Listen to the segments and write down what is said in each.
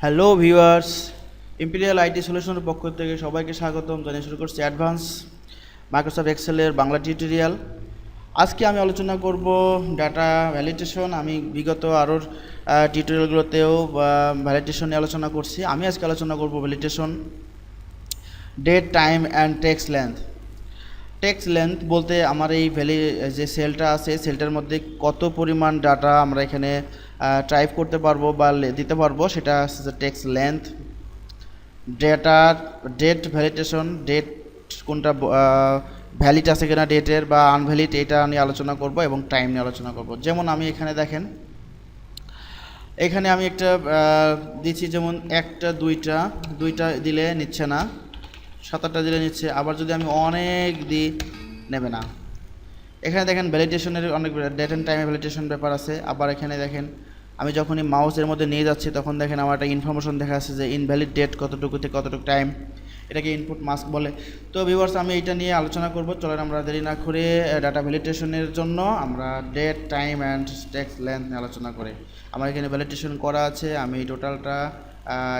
Hello viewers, imperial IT সলিউশনের পক্ষ থেকে সবাইকে স্বাগতম জানিয়ে শুরু করছি অ্যাডভান্স মাইক্রোসফট এক্সেলের বাংলা টিউটোরিয়াল। আজকে আমি আলোচনা করব ডাটা ভ্যালিডেশন। আমি বিগত আরও টিউটোরিয়ালগুলোতেও ভ্যালিডেশন নিয়ে আলোচনা করছি। আমি আজকে আলোচনা করব validation date, time and text length. Text length বলতে আমার এই যে সেলটা আছে, সেলটার মধ্যে কত পরিমাণ ডাটা আমরা এখানে টাইপ করতে পারবো বা দিতে পারবো, সেটা হচ্ছে text length. Date validation, date কোনটা ভ্যালিড আছে কিনা ডেটের বা আনভ্যালিড, এটা নিয়ে আলোচনা করব এবং টাইম নিয়ে আলোচনা করব। যেমন আমি এখানে দেখেন, এখানে আমি একটা দিচ্ছি, যেমন একটা দুইটা দিলে নিচ্ছে না, 7-8টা দিলে নিচ্ছে। আবার যদি আমি অনেক দিই, নেবে না। এখানে দেখেন ভ্যালিডেশনের অনেক ডেট অ্যান্ড টাইমে ভ্যালিডেশন ব্যাপার আছে। আবার এখানে দেখেন আমি যখনই মাউসের মধ্যে নিয়ে যাচ্ছি তখন দেখেন আমার একটা ইনফরমেশন দেখা যাচ্ছে যে ইনভ্যালিড ডেট কতটুকু থেকে কতটুকু টাইম, এটাকে ইনপুট মাস্ক বলে। তো ভিউয়ার্স, আমি এটা নিয়ে আলোচনা করব। চলেন আমরা দেরি না করে ডাটা ভ্যালিডেশনের জন্য আমরা date, time and text length নিয়ে আলোচনা করি। আমার এখানে ভ্যালিডেশন করা আছে, আমি টোটালটা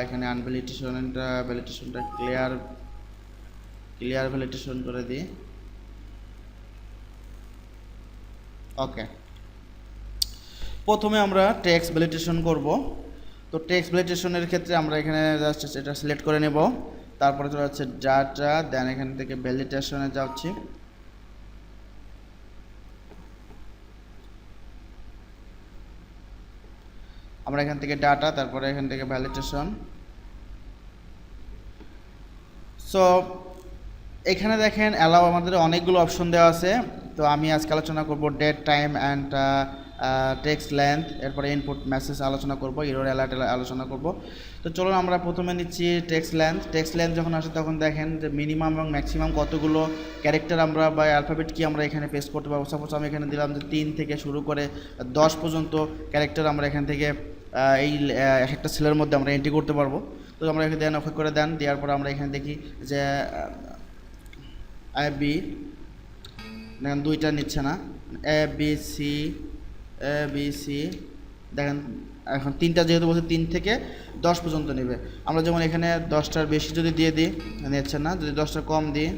এখানে ভ্যালিডেশনটা ক্লিয়ার ভ্যালিডেশন করে দিই। ওকে, প্রথমে আমরা টেক্সট ভ্যালিডেশন করব। তো টেক্সট ভ্যালিডেশনের ক্ষেত্রে আমরা এখানে জাস্ট এটা সিলেক্ট করে নেব, তারপরে চলে যাচ্ছে ডাটা, দেন এখান থেকে ভ্যালিডেশনে যাচ্ছি। আমরা এখান থেকে ডাটা, তারপরে এখান থেকে ভ্যালিডেশন। সো এখানে দেখেন অ্যালাউ আমাদের অনেকগুলো অপশন দেওয়া আছে। তো আমি আজকে আলোচনা করব date, time and text length, এরপরে ইনপুট মেসেজ আলোচনা করব, এরর অ্যালার্ট আলোচনা করব। তো চলুন আমরা প্রথমে নিচ্ছি টেক্সট লেন্থ। টেক্সট লেন্থ যখন আসে তখন দেখেন যে মিনিমাম এবং ম্যাক্সিমাম কতগুলো ক্যারেক্টার আমরা বা অ্যালফাবেট কি আমরা এখানে পেস্ট করতে পারবো। সাপোজ আমি এখানে দিলাম যে 3 থেকে শুরু করে 10 পর্যন্ত ক্যারেক্টার আমরা এখান থেকে এই একটা সেলের মধ্যে আমরা এন্ট্রি করতে পারবো। তো আমরা এখানে দেন, অফ করে দেন, দেওয়ার পর আমরা এখানে দেখি যে বি, দেখেন দুইটা নিচ্ছে না, এ বি সি দেখেন এখন 3টা যেহেতু বলছে 3 থেকে 10 পর্যন্ত নেবে। আমরা যেমন এখানে 10টার বেশি যদি দিয়ে দিই নিচ্ছে না, যদি 10টার কম দিই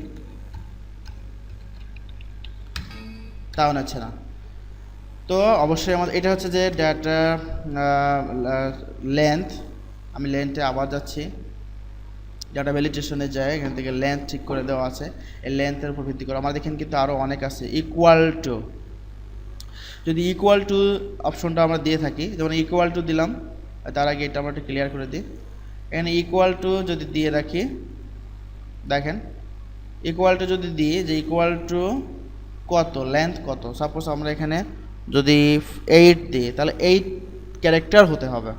তাও নিচ্ছে না। তো অবশ্যই আমাদের এটা হচ্ছে যে ডাটা লেন্থ। আমি লেন্থে আবার যাচ্ছি, ডাটা ভ্যালিডেশনে যায়, এখান থেকে লেন্থ ঠিক করে দেওয়া আছে। এই লেন্থের উপর ভিত্তি করে আমার দেখেন কিন্তু আরও অনেক আছে। ইকুয়াল টু, যদি ইকুয়াল টু অপশনটা আমরা দিয়ে থাকি, যেমন ইকুয়াল টু দিলাম, তার আগে এটা আমরা একটু ক্লিয়ার করে দিই। এখানে ইকুয়াল টু যদি দিয়ে রাখি, দেখেন ইকুয়াল টু যদি দিই যে ইকুয়াল টু কত, লেন্থ কত, সাপোজ আমরা এখানে যদি 8 দিই তাহলে 8 ক্যারেক্টার হতে হবে।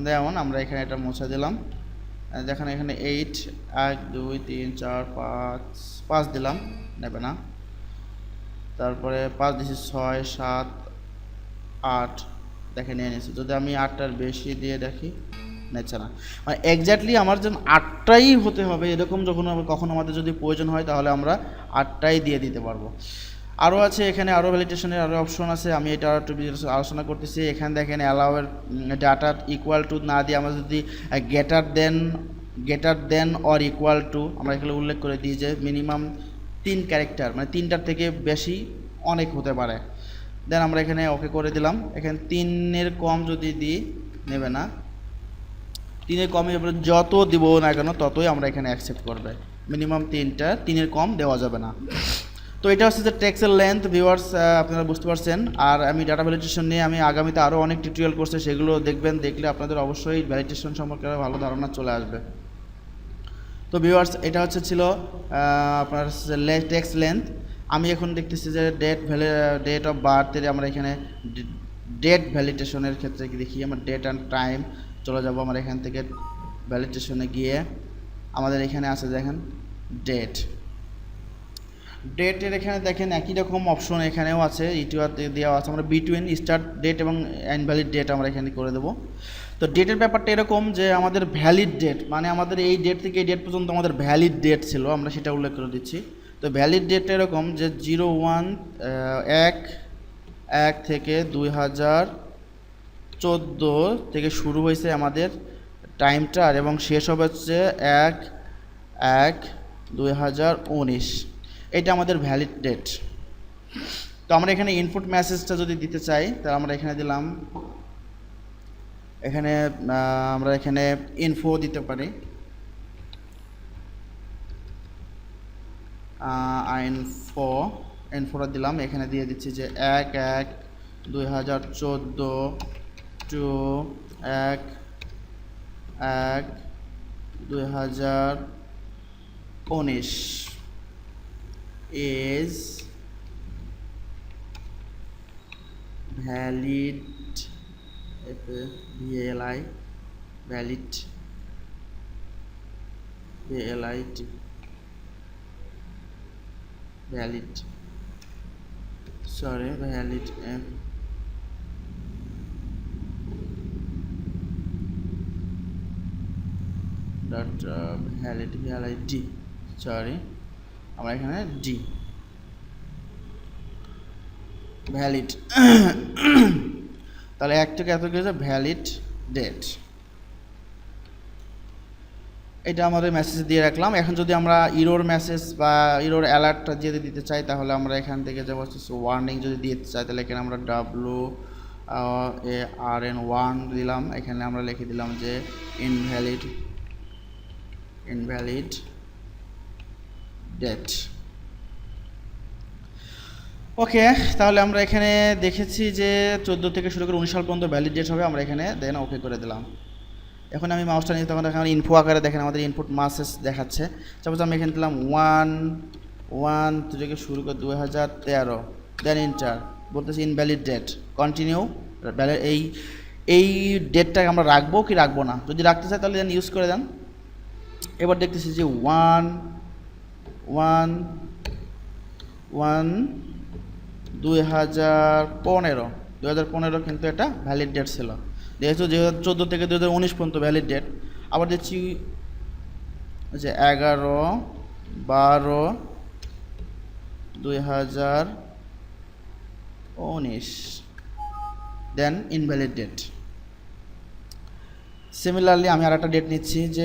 যেমন আমরা এখানে এটা মুছে দিলাম, দেখেন এখানে 8, 1 2 3 4 5 দিলাম, নেবে না। তারপরে 5 দিচ্ছি, 6 7 8, দেখে নিয়ে নিয়েছি। যদি আমি 8টার বেশি দিয়ে দেখি, নিচ্ছে না। মানে এক্স্যাক্টলি আমার যেন 8টাই হতে হবে এরকম যখন কখন আমাদের যদি প্রয়োজন হয় তাহলে আমরা 8টাই দিয়ে দিতে পারবো। আরও আছে এখানে, আরও ভ্যালিডেশনের আরও অপশন আছে, আমি এটা একটু আলোচনা করতেছি। এখানে দেখেন অ্যালাউয়ের ডাটা ইকুয়াল টু না দিয়ে আমরা যদি গেটার দেন অর ইকুয়াল টু আমরা এখানে উল্লেখ করে দিই যে মিনিমাম 3 ক্যারেক্টার, মানে 3টার থেকে বেশি অনেক হতে পারে। দেন আমরা এখানে ওকে করে দিলাম। এখানে 3-এর কম যদি দিই, নেবে না। 3-এর কমে আমরা যত দিব না কেন ততই আমরা এখানে অ্যাকসেপ্ট করবে। মিনিমাম 3-এর কম দেওয়া যাবে না। তো এটা হচ্ছে যে টেক্সটের লেন্থ। ভিউয়ার্স, আপনারা বুঝতে পারছেন। আর আমি ডাটা ভ্যালিডেশন নিয়ে আমি আগামীতে আরও অনেক টিউটোরিয়াল করছে, সেগুলো দেখবেন, দেখলে আপনাদের অবশ্যই ভ্যালিডেশন সম্পর্কে ভালো ধারণা চলে আসবে। তো ভিউয়ার্স, এটা ছিল আপনার টেক্সট লেন্থ। আমি এখন দেখতেছি যে ডেট অফ বার্থের আমরা এখানে ডেট ভ্যালিডেশনের ক্ষেত্রে কি দেখি, আমার ডেট অ্যান্ড টাইম চলে যাব। আমার এখান থেকে ভ্যালিডেশনে গিয়ে আমাদের এখানে আছে দেখেন ডেটের এখানে দেখেন একই রকম অপশন এখানেও আছে, ইটিওয়াতে দেওয়া আছে। আমরা বিটুইন স্টার্ট ডেট এবং ইনভ্যালিড ডেট আমরা এখানে করে দেবো। তো ডেটের ব্যাপারটা এরকম যে আমাদের ভ্যালিড ডেট, মানে আমাদের এই ডেট থেকে এই ডেট পর্যন্ত আমাদের ভ্যালিড ডেট ছিল, আমরা সেটা উল্লেখ করে দিচ্ছি। তো ভ্যালিড ডেটটা এরকম যে 01/1 থেকে 2014 থেকে শুরু হয়েছে আমাদের টাইমটার এবং শেষ হবে হচ্ছে 1/1/2019। এটা আমাদের ভ্যালিড ডেট। তো আমরা এখানে ইনপুট মেসেজটা যদি দিতে চাই তাহলে আমরা এখানে দিলাম, এখানে আমরা এখানে ইনফো দিতে পারি, ইনফোটা দিলাম, এখানে দিয়ে দিচ্ছি যে 1/1/2014 two 1/1/2019 is valid, valid, sorry, valid dot valid sorry, আমরা এখানে ডি ভ্যালিড তাহলে এক থেকে এত কিছু ভ্যালিড ডেট, এটা আমাদের মেসেজ দিয়ে রাখলাম। এখন যদি আমরা ইরোর মেসেজ বা ইরোর অ্যালার্টটা যদি দিতে চাই তাহলে আমরা এখান থেকে যাবো ওয়ার্নিং যদি দিতে চাই তাহলে এখানে আমরা WARN দিলাম, এখানে আমরা লিখে দিলাম যে ইনভ্যালিড ডেট। ওকে, তাহলে আমরা এখানে দেখেছি যে 14 থেকে শুরু করে 19 সাল পর্যন্ত ভ্যালিড ডেট হবে, আমরা এখানে দেন ওকে করে দিলাম। এখন আমি মাউসটা নিয়ে তখন এখানে ইনফো আকারে দেখেন আমাদের ইনপুট মেসেজ দেখাচ্ছে। সাপোজ আমি এখানে দিলাম 1 থেকে শুরু করে 2013, দেন এন্টার, বলতেছি ইনভ্যালিড ডেট, কন্টিনিউ। এই ডেটটাকে আমরা রাখবো কি রাখবো না, যদি রাখতে চাই তাহলে দেন ইউজ করে দেন। এবার দেখতেছি যে 1/1/2015 কিন্তু এটা ভ্যালিড ডেট ছিল, যেহেতু 2014 থেকে 2019 পর্যন্ত ভ্যালিড ডেট। আবার দেখছি যে 11/12/2019 দেন ইনভ্যালিড ডেট। সিমিলারলি আমি আর একটা ডেট নিচ্ছি যে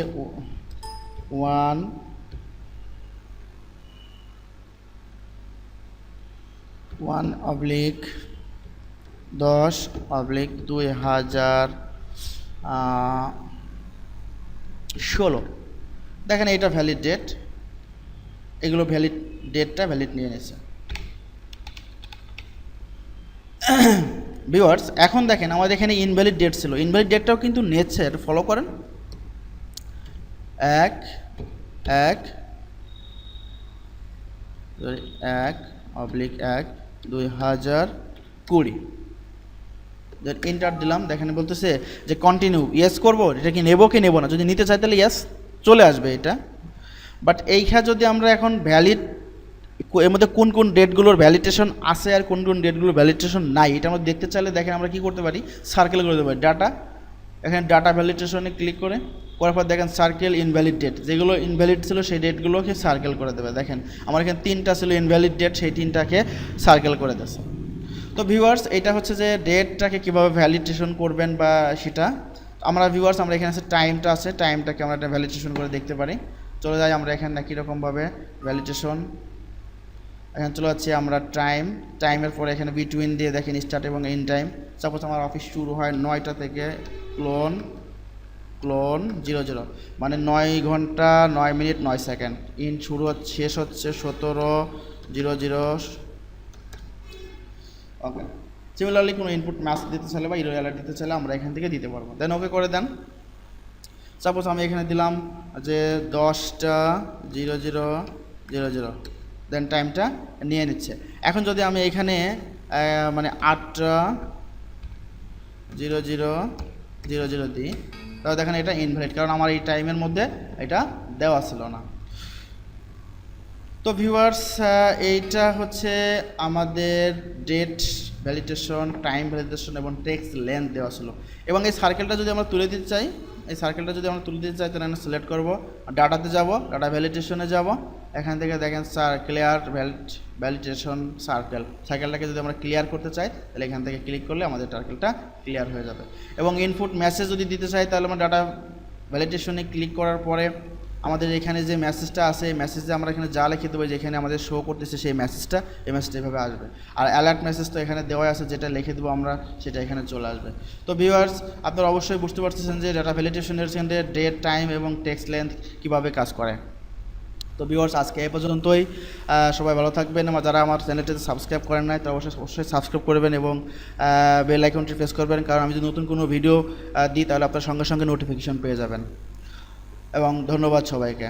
1/10/2016 দেখেন এটা ভ্যালিড ডেট, এগুলো ভ্যালিড ডেটটা ভ্যালিড নিয়ে নিয়েছে। ভিউয়ার্স এখন দেখেন আমাদের এখানে ইনভ্যালিড ডেট ছিল, ইনভ্যালিড ডেটটাও কিন্তু নিচ্ছে, এটা ফলো করেন। 1/1/2020 এন্টার দিলাম, দেখেন বলতেছে যে কন্টিনিউ, ইয়েস করবো, এটা কি নেবো কি নেবো না, যদি নিতে চাই তাহলে ইয়েস চলে আসবে এটা। বাট এইখানে যদি আমরা এখন ভ্যালিড এর মধ্যে কোন কোন ডেটগুলোর ভ্যালিডেশন আছে আর কোন কোন ডেটগুলোর ভ্যালিডেশন নাই এটা আমরা দেখতে চাইলে দেখেন আমরা কি করতে পারি, সার্কেল করে দিতে পারি। ডাটা, এখানে ডাটা ভ্যালিডেশনে ক্লিক করার পর দেখেন সার্কেল ইনভ্যালিড ডেট, যেগুলো ইনভ্যালিড ছিল সেই ডেটগুলোকে সার্কেল করে দেবে। দেখেন আমার এখানে 3টা ছিল ইনভ্যালিড ডেট, সেই 3টাকে সার্কেল করে দিয়েছে। তো ভিউয়ার্স এটা হচ্ছে যে ডেটটাকে কীভাবে ভ্যালিডেশন করবেন বা সেটা আমরা ভিউয়ার্স আমরা এখানে আছে টাইমটা আছে, টাইমটাকে আমরা একটা ভ্যালিডেশন করে দেখতে পারি। চলে যাই আমরা এখানে একই রকমভাবে ভ্যালিডেশন, এখানে চলে যাচ্ছি আমরা টাইমের পরে এখানে বিটুইন দিয়ে দেখেন স্টার্ট এবং এন্ড টাইম। সাপোজ আমার অফিস শুরু হয় 9টা থেকে ক্লোন 00 মানে 9 ঘন্টা 9 মিনিট 9 সেকেন্ড, ইন শুরু হচ্ছে শেষ হচ্ছে 17:00। ওকে, সিমিলারলি কোনো ইনপুট ম্যাচ দিতে চাইলে বা ইরো অ্যালার্ট দিতে চাইলে আমরা এখান থেকে দিতে পারবো, দেন ওকে করে দেন। সাপোজ আমি এখানে দিলাম যে 10:00 দেন টাইমটা নিয়ে নিচ্ছে। এখন যদি আমি এখানে মানে 8:00 দিই তাহলে দেখেন এটা ইনভ্যালিড, কারণ আমার এই টাইমের মধ্যে এটা দেওয়া ছিল না। তো ভিউয়ার্স এইটা হচ্ছে আমাদের ডেট ভ্যালিডেশন, টাইম ভ্যালিডেশন এবং টেক্সট লেন্থ দেওয়া ছিল। এবং এই সার্কেলটা যদি আমরা তুলে দিতে চাই, তাহলে আমরা সিলেক্ট করবো, ডাটাতে যাব, ডাটা ভ্যালিডেশনে যাব, এখান থেকে দেখেন ক্লিয়ার ভ্যালিডেশন সার্কেলটাকে যদি আমরা ক্লিয়ার করতে চাই তাহলে এখান থেকে ক্লিক করলে আমাদের সার্কেলটা ক্লিয়ার হয়ে যাবে। এবং ইনপুট মেসেজ যদি দিতে চাই তাহলে আমরা ডাটা ভ্যালিডেশনে ক্লিক করার পরে আমাদের এখানে যে মেসেজটা আছে এই মেসেজে আমরা এখানে যা লিখে দেবো যেখানে আমাদের শো করতেছে সেই মেসেজটা এই মেসেজটা এভাবে আসবে। আর অ্যালার্ট মেসেজ তো এখানে দেওয়া আছে, যেটা লিখে দেবো আমরা সেটা এখানে চলে আসবে। তো ভিউয়ার্স, আপনারা অবশ্যই বুঝতে পারতেছেন যে ডাটা ভ্যালিডেশনের সঙ্গে ডেট, টাইম এবং টেক্সট লেন্থ কীভাবে কাজ করে। তো ভিউয়ার্স, আজকে এই পর্যন্তই। সবাই ভালো থাকবেন। যারা আমার চ্যানেলটিতে সাবস্ক্রাইব করেন নাই তারা অবশ্যই সাবস্ক্রাইব করবেন এবং বেল আইকনটি প্রেস করবেন, কারণ আমি যদি নতুন কোনো ভিডিও দিই তাহলে আপনার সঙ্গে সঙ্গে নোটিফিকেশন পেয়ে যাবেন। এবং ধন্যবাদ সবাইকে।